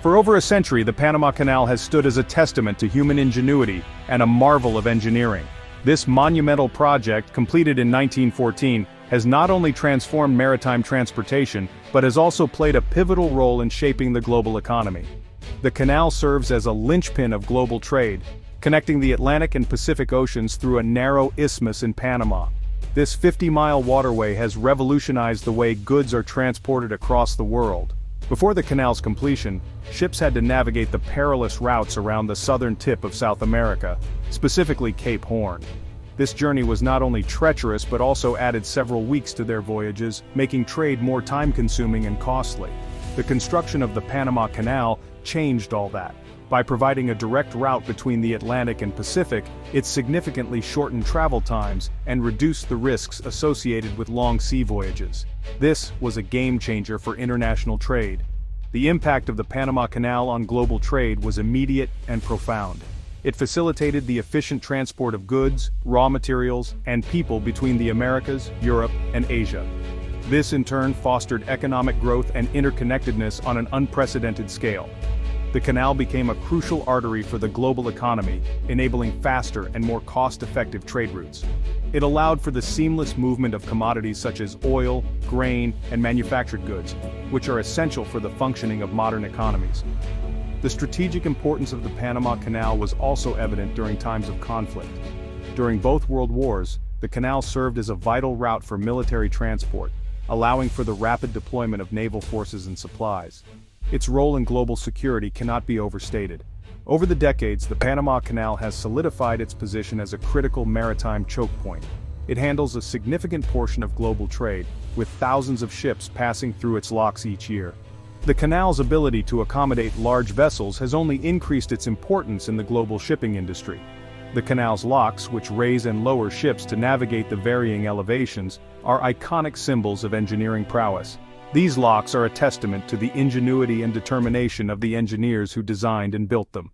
For over a century, the Panama Canal has stood as a testament to human ingenuity and a marvel of engineering. This monumental project, completed in 1914, has not only transformed maritime transportation, but has also played a pivotal role in shaping the global economy. The canal serves as a linchpin of global trade, connecting the Atlantic and Pacific Oceans through a narrow isthmus in Panama. This 50-mile waterway has revolutionized the way goods are transported across the world. Before the canal's completion, ships had to navigate the perilous routes around the southern tip of South America, specifically Cape Horn. This journey was not only treacherous but also added several weeks to their voyages, making trade more time-consuming and costly. The construction of the Panama Canal changed all that. By providing a direct route between the Atlantic and Pacific, it significantly shortened travel times and reduced the risks associated with long sea voyages. This was a game-changer for international trade. The impact of the Panama Canal on global trade was immediate and profound. It facilitated the efficient transport of goods, raw materials, and people between the Americas, Europe, and Asia. This in turn fostered economic growth and interconnectedness on an unprecedented scale. The canal became a crucial artery for the global economy, enabling faster and more cost-effective trade routes. It allowed for the seamless movement of commodities such as oil, grain, and manufactured goods, which are essential for the functioning of modern economies. The strategic importance of the Panama Canal was also evident during times of conflict. During both World Wars, the canal served as a vital route for military transport, allowing for the rapid deployment of naval forces and supplies. Its role in global security cannot be overstated. Over the decades, the Panama Canal has solidified its position as a critical maritime choke point. It handles a significant portion of global trade, with thousands of ships passing through its locks each year. The canal's ability to accommodate large vessels has only increased its importance in the global shipping industry. The canal's locks, which raise and lower ships to navigate the varying elevations, are iconic symbols of engineering prowess. These locks are a testament to the ingenuity and determination of the engineers who designed and built them.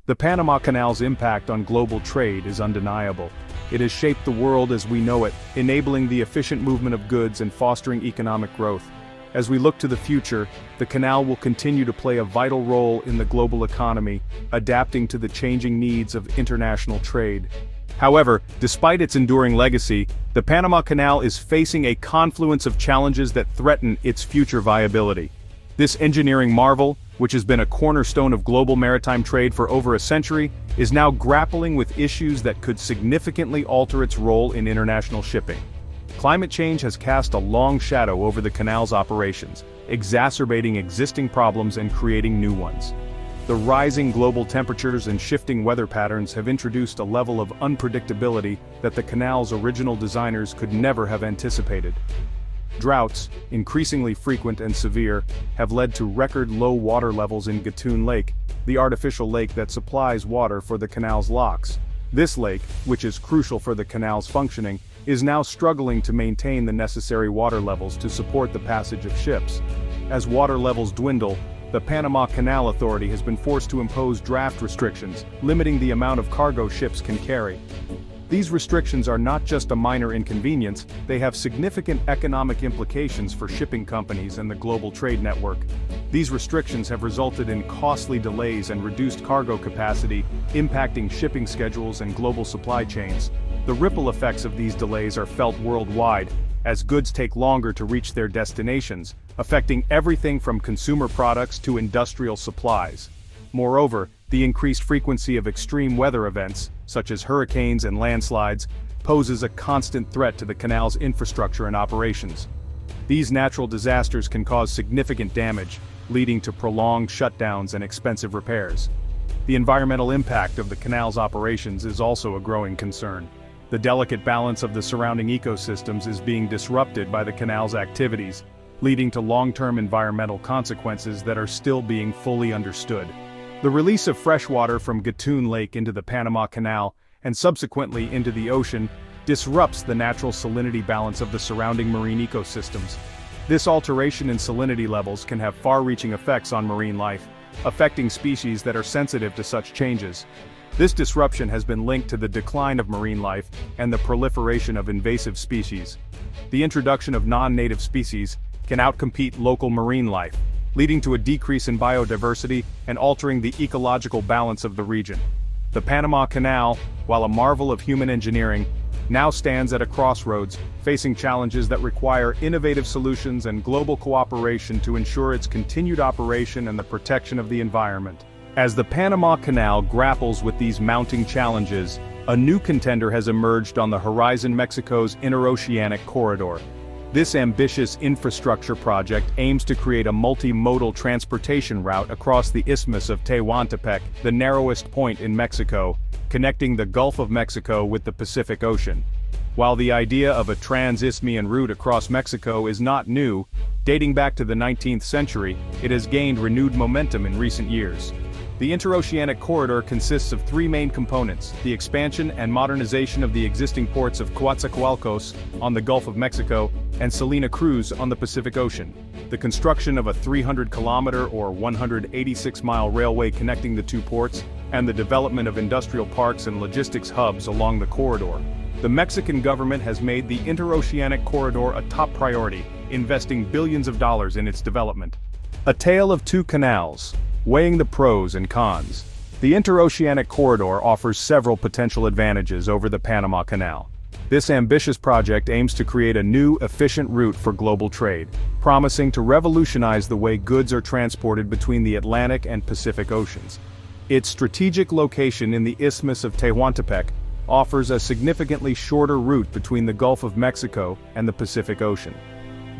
The Panama Canal's impact on global trade is undeniable. It has shaped the world as we know it, enabling the efficient movement of goods and fostering economic growth. As we look to the future, the canal will continue to play a vital role in the global economy, adapting to the changing needs of international trade. However, despite its enduring legacy, the Panama Canal is facing a confluence of challenges that threaten its future viability. This engineering marvel, which has been a cornerstone of global maritime trade for over a century, is now grappling with issues that could significantly alter its role in international shipping. Climate change has cast a long shadow over the canal's operations, exacerbating existing problems and creating new ones. The rising global temperatures and shifting weather patterns have introduced a level of unpredictability that the canal's original designers could never have anticipated. Droughts, increasingly frequent and severe, have led to record low water levels in Gatun Lake, the artificial lake that supplies water for the canal's locks. This lake, which is crucial for the canal's functioning, is now struggling to maintain the necessary water levels to support the passage of ships. As water levels dwindle, the Panama Canal Authority has been forced to impose draft restrictions, limiting the amount of cargo ships can carry. These restrictions are not just a minor inconvenience, they have significant economic implications for shipping companies and the global trade network. These restrictions have resulted in costly delays and reduced cargo capacity, impacting shipping schedules and global supply chains. The ripple effects of these delays are felt worldwide, as goods take longer to reach their destinations, affecting everything from consumer products to industrial supplies. Moreover, the increased frequency of extreme weather events, such as hurricanes and landslides, poses a constant threat to the canal's infrastructure and operations. These natural disasters can cause significant damage, leading to prolonged shutdowns and expensive repairs. The environmental impact of the canal's operations is also a growing concern. The delicate balance of the surrounding ecosystems is being disrupted by the canal's activities, leading to long-term environmental consequences that are still being fully understood. The release of fresh water from Gatun Lake into the Panama Canal, and subsequently into the ocean, disrupts the natural salinity balance of the surrounding marine ecosystems. This alteration in salinity levels can have far-reaching effects on marine life, affecting species that are sensitive to such changes. This disruption has been linked to the decline of marine life and the proliferation of invasive species. The introduction of non-native species can outcompete local marine life, leading to a decrease in biodiversity and altering the ecological balance of the region. The Panama Canal, while a marvel of human engineering, now stands at a crossroads, facing challenges that require innovative solutions and global cooperation to ensure its continued operation and the protection of the environment. As the Panama Canal grapples with these mounting challenges, a new contender has emerged on the horizon: Mexico's interoceanic corridor. This ambitious infrastructure project aims to create a multimodal transportation route across the Isthmus of Tehuantepec, the narrowest point in Mexico, connecting the Gulf of Mexico with the Pacific Ocean. While the idea of a trans-Isthmian route across Mexico is not new, dating back to the 19th century, it has gained renewed momentum in recent years. The interoceanic corridor consists of three main components: the expansion and modernization of the existing ports of Coatzacoalcos on the Gulf of Mexico and Salina Cruz on the Pacific Ocean, the construction of a 300-kilometer or 186-mile railway connecting the two ports, and the development of industrial parks and logistics hubs along the corridor. The Mexican government has made the interoceanic corridor a top priority, investing billions of dollars in its development. A tale of two canals. Weighing the pros and cons. The interoceanic corridor offers several potential advantages over the Panama Canal. This ambitious project aims to create a new, efficient route for global trade, promising to revolutionize the way goods are transported between the Atlantic and Pacific Oceans. Its strategic location in the Isthmus of Tehuantepec offers a significantly shorter route between the Gulf of Mexico and the Pacific Ocean.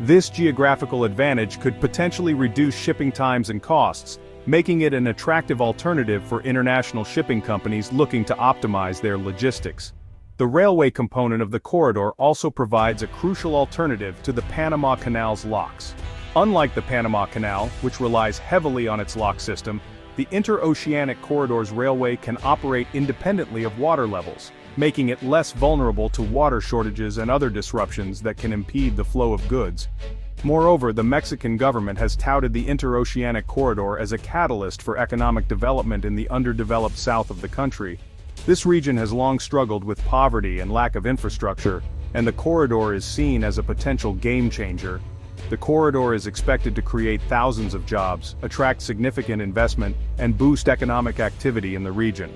This geographical advantage could potentially reduce shipping times and costs, making it an attractive alternative for international shipping companies looking to optimize their logistics. The railway component of the corridor also provides a crucial alternative to the Panama Canal's locks. Unlike the Panama Canal, which relies heavily on its lock system, the interoceanic corridor's railway can operate independently of water levels, making it less vulnerable to water shortages and other disruptions that can impede the flow of goods. Moreover, the Mexican government has touted the interoceanic corridor as a catalyst for economic development in the underdeveloped south of the country. This region has long struggled with poverty and lack of infrastructure, and the corridor is seen as a potential game changer. The corridor is expected to create thousands of jobs, attract significant investment, and boost economic activity in the region.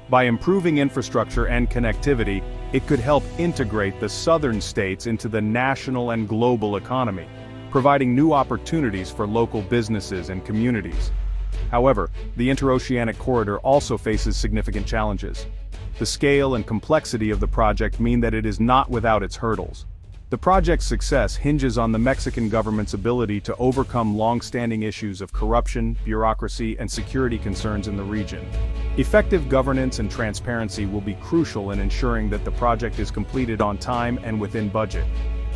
By improving infrastructure and connectivity, it could help integrate the southern states into the national and global economy, providing new opportunities for local businesses and communities. However, the interoceanic corridor also faces significant challenges. The scale and complexity of the project mean that it is not without its hurdles. The project's success hinges on the Mexican government's ability to overcome long-standing issues of corruption, bureaucracy, and security concerns in the region. Effective governance and transparency will be crucial in ensuring that the project is completed on time and within budget.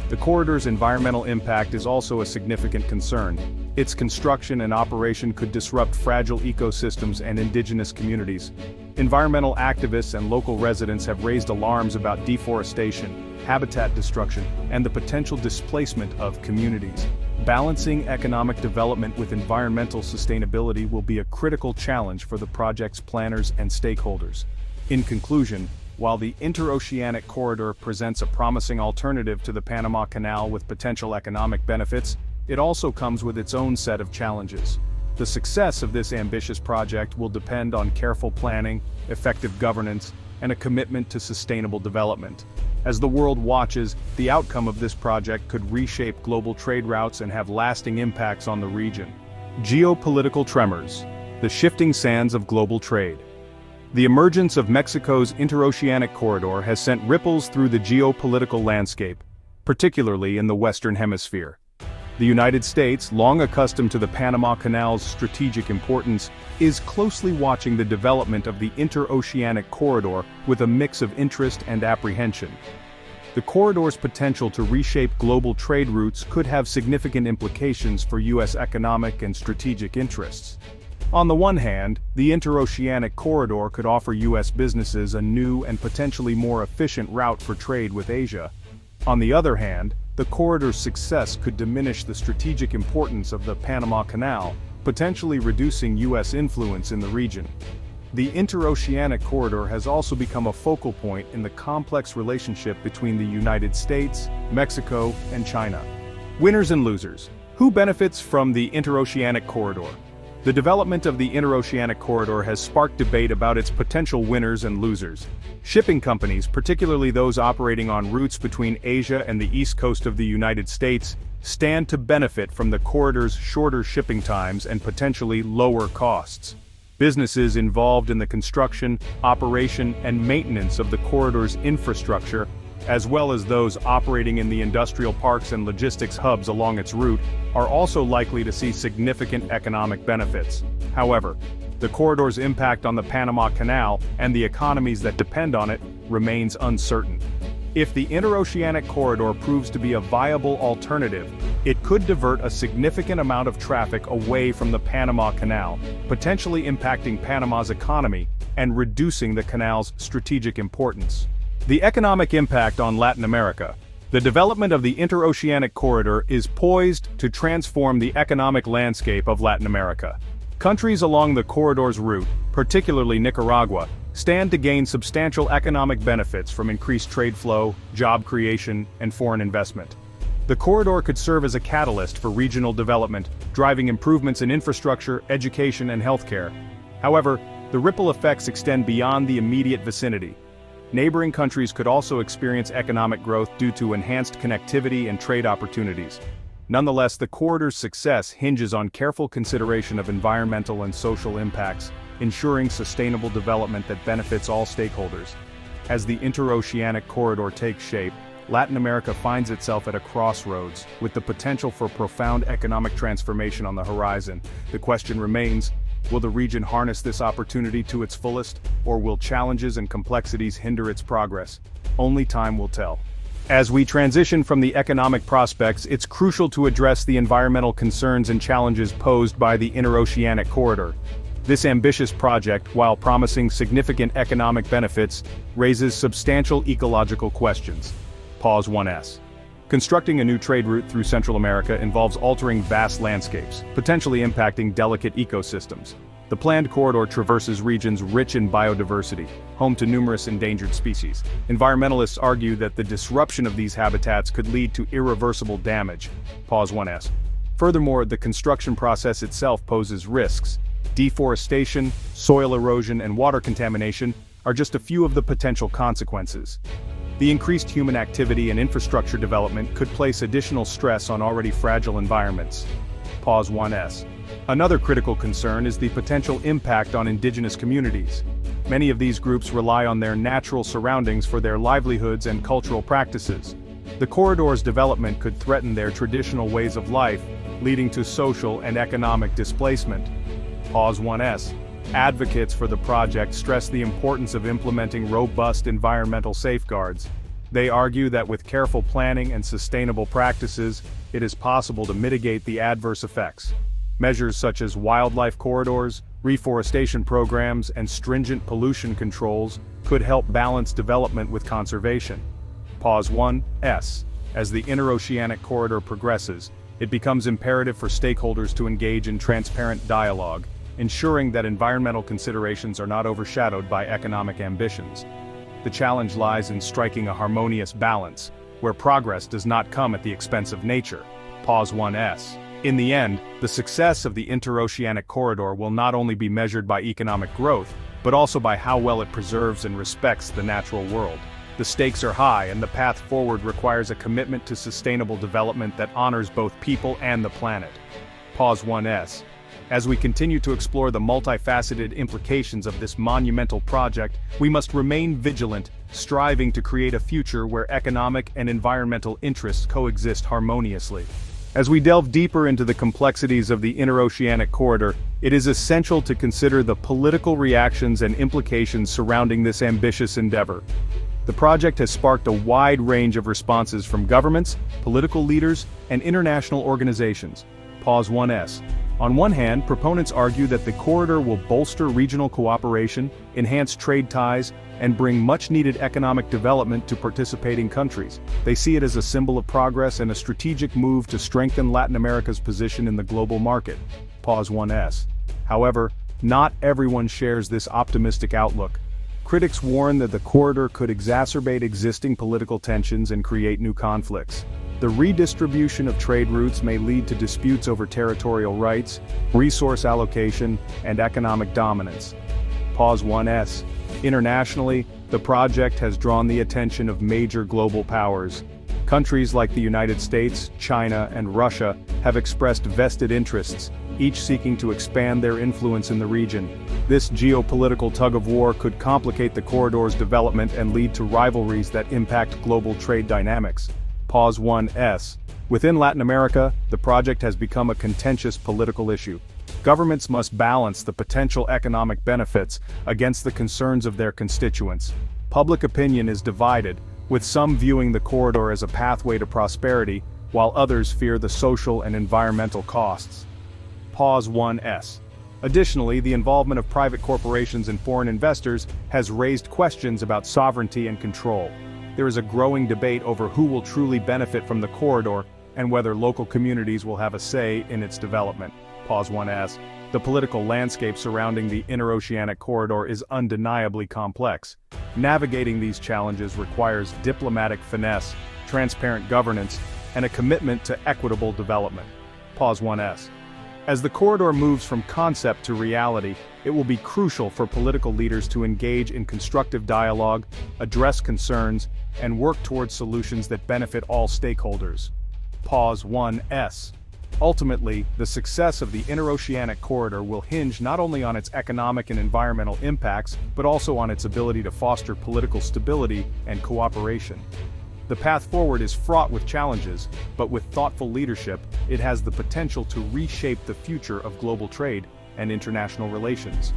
The corridor's environmental impact is also a significant concern. Its construction and operation could disrupt fragile ecosystems and indigenous communities. Environmental activists and local residents have raised alarms about deforestation, habitat destruction, and the potential displacement of communities. Balancing economic development with environmental sustainability will be a critical challenge for the project's planners and stakeholders. In conclusion, while the interoceanic corridor presents a promising alternative to the Panama Canal with potential economic benefits, it also comes with its own set of challenges. The success of this ambitious project will depend on careful planning, effective governance, and a commitment to sustainable development. As the world watches, the outcome of this project could reshape global trade routes and have lasting impacts on the region. Geopolitical tremors. The shifting sands of global trade. The emergence of Mexico's interoceanic corridor has sent ripples through the geopolitical landscape, particularly in the Western Hemisphere. The United States, long accustomed to the Panama Canal's strategic importance, is closely watching the development of the interoceanic corridor with a mix of interest and apprehension. The corridor's potential to reshape global trade routes could have significant implications for U.S. economic and strategic interests. On the one hand, the interoceanic corridor could offer U.S. businesses a new and potentially more efficient route for trade with Asia. On the other hand, the corridor's success could diminish the strategic importance of the Panama Canal, potentially reducing U.S. influence in the region. The interoceanic corridor has also become a focal point in the complex relationship between the United States, Mexico, and China. Winners and losers. Who benefits from the interoceanic corridor? The development of the interoceanic corridor has sparked debate about its potential winners and losers. Shipping companies, particularly those operating on routes between Asia and the east coast of the United States, stand to benefit from the corridor's shorter shipping times and potentially lower costs. Businesses involved in the construction, operation, and maintenance of the corridor's infrastructure, as well as those operating in the industrial parks and logistics hubs along its route, are also likely to see significant economic benefits. However, the corridor's impact on the Panama Canal and the economies that depend on it remains uncertain. If the interoceanic corridor proves to be a viable alternative, it could divert a significant amount of traffic away from the Panama Canal, potentially impacting Panama's economy and reducing the canal's strategic importance. The economic impact on Latin America. The development of the interoceanic corridor is poised to transform the economic landscape of Latin America. Countries along the corridor's route, particularly Nicaragua, stand to gain substantial economic benefits from increased trade flow, job creation, and foreign investment. The corridor could serve as a catalyst for regional development, driving improvements in infrastructure, education, and healthcare. However, the ripple effects extend beyond the immediate vicinity. Neighboring countries could also experience economic growth due to enhanced connectivity and trade opportunities. Nonetheless, the corridor's success hinges on careful consideration of environmental and social impacts, ensuring sustainable development that benefits all stakeholders. As the interoceanic corridor takes shape, Latin America finds itself at a crossroads, with the potential for profound economic transformation on the horizon. The question remains, will the region harness this opportunity to its fullest, or will challenges and complexities hinder its progress? Only time will tell. As we transition from the economic prospects, it's crucial to address the environmental concerns and challenges posed by the interoceanic corridor. This ambitious project, while promising significant economic benefits, raises substantial ecological questions. Pause 1s. Constructing a new trade route through Central America involves altering vast landscapes, potentially impacting delicate ecosystems. The planned corridor traverses regions rich in biodiversity, home to numerous endangered species. Environmentalists argue that the disruption of these habitats could lead to irreversible damage. Pause 1s. Furthermore, the construction process itself poses risks. Deforestation, soil erosion, and water contamination are just a few of the potential consequences. The increased human activity and infrastructure development could place additional stress on already fragile environments. Pause 1s. Another critical concern is the potential impact on indigenous communities. Many of these groups rely on their natural surroundings for their livelihoods and cultural practices. The corridor's development could threaten their traditional ways of life, leading to social and economic displacement. Pause 1s. Advocates for the project stress the importance of implementing robust environmental safeguards. They argue that with careful planning and sustainable practices, it is possible to mitigate the adverse effects. Measures such as wildlife corridors, reforestation programs, and stringent pollution controls could help balance development with conservation. Pause 1s. As the interoceanic corridor progresses, it becomes imperative for stakeholders to engage in transparent dialogue, ensuring that environmental considerations are not overshadowed by economic ambitions. The challenge lies in striking a harmonious balance, where progress does not come at the expense of nature. Pause 1s. In the end, the success of the interoceanic corridor will not only be measured by economic growth, but also by how well it preserves and respects the natural world. The stakes are high, and the path forward requires a commitment to sustainable development that honors both people and the planet. Pause 1s. As we continue to explore the multifaceted implications of this monumental project, we must remain vigilant, striving to create a future where economic and environmental interests coexist harmoniously. As we delve deeper into the complexities of the interoceanic corridor, it is essential to consider the political reactions and implications surrounding this ambitious endeavor. The project has sparked a wide range of responses from governments, political leaders, and international organizations. Pause 1s. On one hand, proponents argue that the corridor will bolster regional cooperation, enhance trade ties, and bring much-needed economic development to participating countries. They see it as a symbol of progress and a strategic move to strengthen Latin America's position in the global market. Pause 1s. However, not everyone shares this optimistic outlook. Critics warn that the corridor could exacerbate existing political tensions and create new conflicts. The redistribution of trade routes may lead to disputes over territorial rights, resource allocation, and economic dominance. Pause 1s. Internationally, the project has drawn the attention of major global powers. Countries like the United States, China, and Russia have expressed vested interests, each seeking to expand their influence in the region. This geopolitical tug-of-war could complicate the corridor's development and lead to rivalries that impact global trade dynamics. Pause 1s. Within Latin America, the project has become a contentious political issue. Governments must balance the potential economic benefits against the concerns of their constituents. Public opinion is divided, with some viewing the corridor as a pathway to prosperity, while others fear the social and environmental costs. Pause 1s. Additionally, the involvement of private corporations and foreign investors has raised questions about sovereignty and control. There is a growing debate over who will truly benefit from the corridor and whether local communities will have a say in its development. Pause 1s. The political landscape surrounding the interoceanic corridor is undeniably complex. Navigating these challenges requires diplomatic finesse, transparent governance, and a commitment to equitable development. Pause 1s. As the corridor moves from concept to reality, it will be crucial for political leaders to engage in constructive dialogue, address concerns, and work towards solutions that benefit all stakeholders. Pause 1s. Ultimately, the success of the interoceanic corridor will hinge not only on its economic and environmental impacts, but also on its ability to foster political stability and cooperation. The path forward is fraught with challenges, but with thoughtful leadership, it has the potential to reshape the future of global trade and international relations.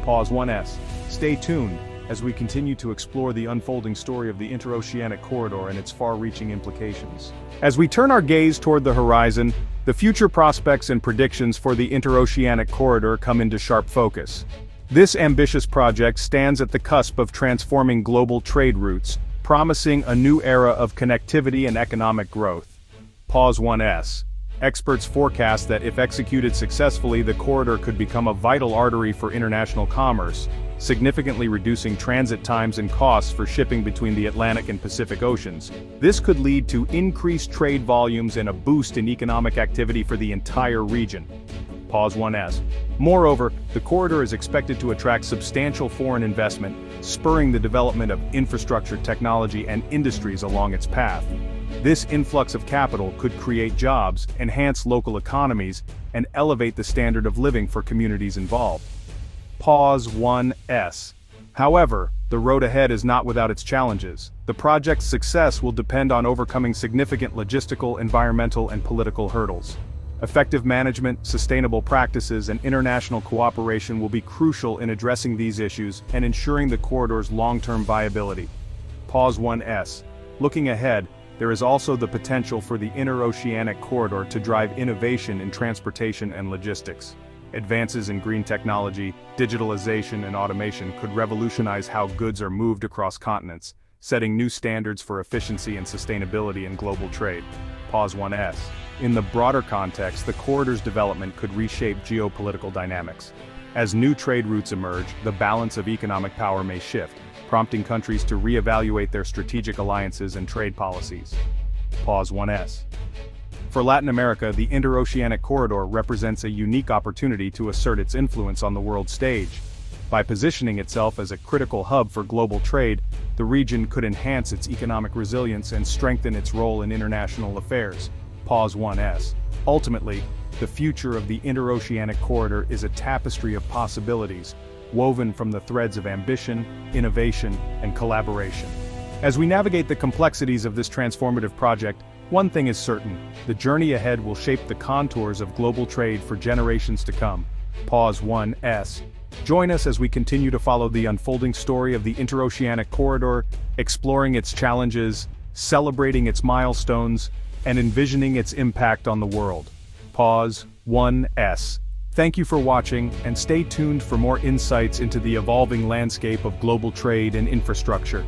Pause 1s. Stay tuned as we continue to explore the unfolding story of the interoceanic corridor and its far-reaching implications. As we turn our gaze toward the horizon, the future prospects and predictions for the interoceanic corridor come into sharp focus. This ambitious project stands at the cusp of transforming global trade routes, promising a new era of connectivity and economic growth. Pause 1s. Experts forecast that if executed successfully, the corridor could become a vital artery for international commerce, significantly reducing transit times and costs for shipping between the Atlantic and Pacific Oceans. This could lead to increased trade volumes and a boost in economic activity for the entire region. Pause 1s. Moreover, the corridor is expected to attract substantial foreign investment, spurring the development of infrastructure, technology, and industries along its path. This influx of capital could create jobs, enhance local economies, and elevate the standard of living for communities involved. Pause 1s. However, the road ahead is not without its challenges. The project's success will depend on overcoming significant logistical, environmental, and political hurdles. Effective management, sustainable practices, and international cooperation will be crucial in addressing these issues and ensuring the corridor's long-term viability. Pause 1s. Looking ahead, there is also the potential for the interoceanic corridor to drive innovation in transportation and logistics. Advances in green technology, digitalization, and automation could revolutionize how goods are moved across continents, setting new standards for efficiency and sustainability in global trade. Pause 1s. In the broader context, the corridor's development could reshape geopolitical dynamics. As new trade routes emerge, the balance of economic power may shift, prompting countries to reevaluate their strategic alliances and trade policies. Pause 1s. For Latin America, the interoceanic corridor represents a unique opportunity to assert its influence on the world stage. By positioning itself as a critical hub for global trade, the region could enhance its economic resilience and strengthen its role in international affairs. Pause 1s. Ultimately, the future of the interoceanic corridor is a tapestry of possibilities, woven from the threads of ambition, innovation, and collaboration. As we navigate the complexities of this transformative project, one thing is certain: the journey ahead will shape the contours of global trade for generations to come. Pause 1s. Join us as we continue to follow the unfolding story of the interoceanic corridor, exploring its challenges, celebrating its milestones, and envisioning its impact on the world. Pause 1s. Thank you for watching, and stay tuned for more insights into the evolving landscape of global trade and infrastructure.